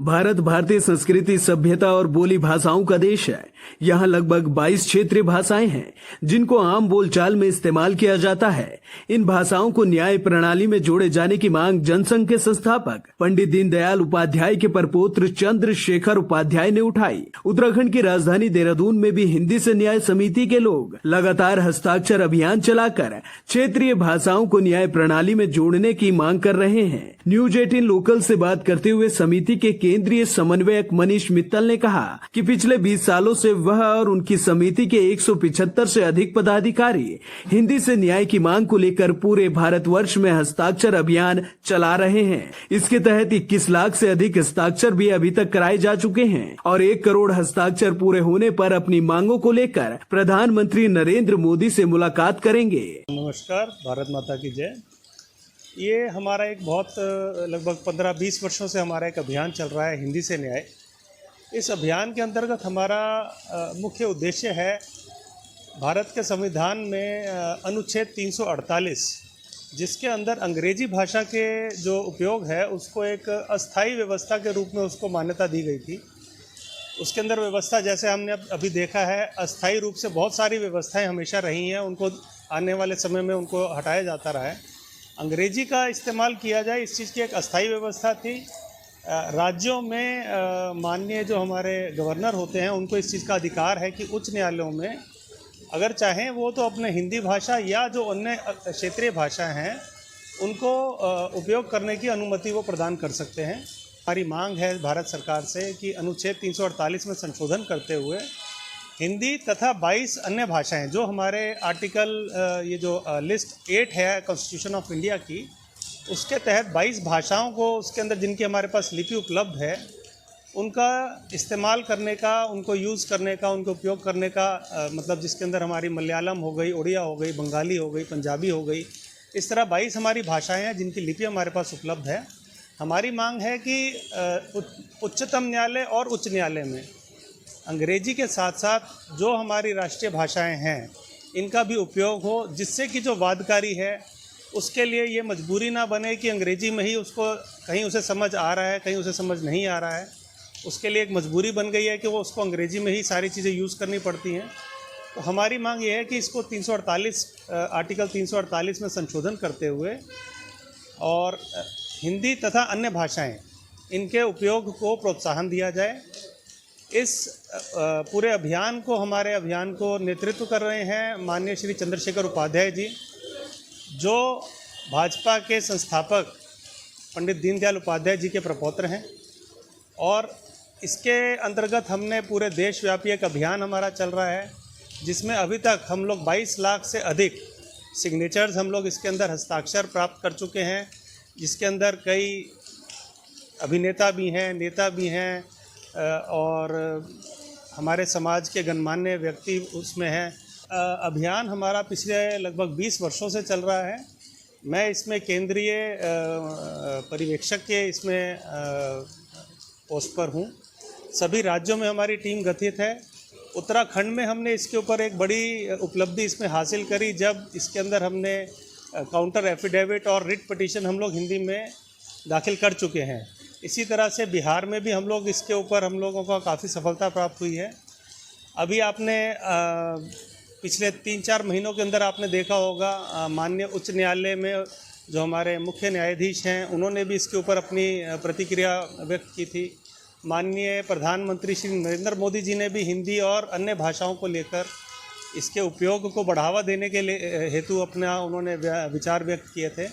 भारत भारतीय संस्कृति, सभ्यता और बोली भाषाओं का देश है। यहाँ लगभग 22 क्षेत्रीय भाषाएं हैं जिनको आम बोलचाल में इस्तेमाल किया जाता है। इन भाषाओं को न्याय प्रणाली में जोड़े जाने की मांग जनसंघ के संस्थापक पंडित दीनदयाल उपाध्याय के परपौत्र चंद्रशेखर उपाध्याय ने उठाई। उत्तराखंड की राजधानी देहरादून में भी हिंदी से न्याय समिति के लोग लगातार हस्ताक्षर अभियान चलाकर क्षेत्रीय भाषाओं को न्याय प्रणाली में जोड़ने की मांग कर रहे हैं। न्यूज 18 लोकल से बात करते हुए समिति के केंद्रीय समन्वयक मनीष मित्तल ने कहा कि पिछले 20 सालों से वह और उनकी समिति के 175 से अधिक पदाधिकारी हिंदी से न्याय की मांग को लेकर पूरे भारतवर्ष में हस्ताक्षर अभियान चला रहे हैं। इसके तहत 21 लाख से अधिक हस्ताक्षर भी अभी तक कराए जा चुके हैं और 1 करोड़ हस्ताक्षर पूरे होने पर अपनी मांगों को लेकर प्रधानमंत्री नरेंद्र मोदी से मुलाकात करेंगे। नमस्कार, भारत माता की जय। ये हमारा एक बहुत लगभग 15-20 वर्षों से हमारा एक अभियान चल रहा है हिंदी से न्याय। इस अभियान के अंतर्गत हमारा मुख्य उद्देश्य है भारत के संविधान में अनुच्छेद 348, जिसके अंदर अंग्रेजी भाषा के जो उपयोग है उसको एक अस्थायी व्यवस्था के रूप में उसको मान्यता दी गई थी। उसके अंदर व्यवस्था, जैसे हमने अभी देखा है, अस्थायी रूप से बहुत सारी व्यवस्थाएं हमेशा रही हैं, उनको आने वाले समय में उनको हटाया जाता रहा है। अंग्रेजी का इस्तेमाल किया जाए, इस चीज़ की एक अस्थायी व्यवस्था थी। राज्यों में माननीय जो हमारे गवर्नर होते हैं उनको इस चीज़ का अधिकार है कि उच्च न्यायालयों में अगर चाहें वो तो अपने हिंदी भाषा या जो अन्य क्षेत्रीय भाषाएं हैं उनको उपयोग करने की अनुमति वो प्रदान कर सकते हैं। हमारी मांग है भारत सरकार से कि अनुच्छेद 348 में संशोधन करते हुए हिंदी तथा 22 अन्य भाषाएं, जो हमारे आर्टिकल ये जो लिस्ट 8 है कॉन्स्टिट्यूशन ऑफ इंडिया की, उसके तहत 22 भाषाओं को उसके अंदर जिनकी हमारे पास लिपि उपलब्ध है उनका इस्तेमाल करने का, उनको यूज़ करने का, उनको उपयोग करने का मतलब जिसके अंदर हमारी मलयालम हो गई, उड़िया हो गई, बंगाली हो गई, पंजाबी हो गई, इस तरह 22 हमारी भाषाएं हैं जिनकी लिपि हमारे पास उपलब्ध है। हमारी मांग है कि उच्चतम न्यायालय और उच्च न्यायालय में अंग्रेजी के साथ साथ जो हमारी राष्ट्रीय भाषाएं हैं इनका भी उपयोग हो, जिससे कि जो वादकारी है उसके लिए ये मजबूरी ना बने कि अंग्रेजी में ही उसको कहीं उसे समझ आ रहा है, कहीं उसे समझ नहीं आ रहा है। उसके लिए एक मजबूरी बन गई है कि वो उसको अंग्रेजी में ही सारी चीज़ें यूज़ करनी पड़ती हैं। तो हमारी मांग ये है कि इसको 348 आर्टिकल 348 में संशोधन करते हुए और हिंदी तथा अन्य भाषाएं इनके उपयोग को प्रोत्साहन दिया जाए। इस पूरे अभियान को, हमारे अभियान को नेतृत्व कर रहे हैं माननीय श्री चंद्रशेखर उपाध्याय जी, जो भाजपा के संस्थापक पंडित दीनदयाल उपाध्याय जी के प्रपौत्र हैं। और इसके अंतर्गत हमने पूरे देशव्यापी एक अभियान हमारा चल रहा है जिसमें अभी तक हम लोग 22 लाख से अधिक सिग्नेचर्स हम लोग इसके अंदर हस्ताक्षर प्राप्त कर चुके हैं, जिसके अंदर कई अभिनेता भी हैं, नेता भी हैं और हमारे समाज के गणमान्य व्यक्ति उसमें हैं। अभियान हमारा पिछले लगभग 20 वर्षों से चल रहा है। मैं इसमें केंद्रीय पर्यवेक्षक के इसमें पोस्ट पर हूँ। सभी राज्यों में हमारी टीम गठित है। उत्तराखंड में हमने इसके ऊपर एक बड़ी उपलब्धि इसमें हासिल करी जब इसके अंदर हमने काउंटर एफिडेविट और रिट पिटीशन हम लोग हिंदी में दाखिल कर चुके हैं। इसी तरह से बिहार में भी हम लोग इसके ऊपर हम लोगों को काफ़ी सफलता प्राप्त हुई है। अभी आपने पिछले 3-4 महीनों के अंदर आपने देखा होगा माननीय उच्च न्यायालय में जो हमारे मुख्य न्यायाधीश हैं उन्होंने भी इसके ऊपर अपनी प्रतिक्रिया व्यक्त की थी। माननीय प्रधानमंत्री श्री नरेंद्र मोदी जी ने भी हिंदी और अन्य भाषाओं को लेकर इसके उपयोग को बढ़ावा देने के लिए हेतु अपना उन्होंने विचार व्यक्त किए थे।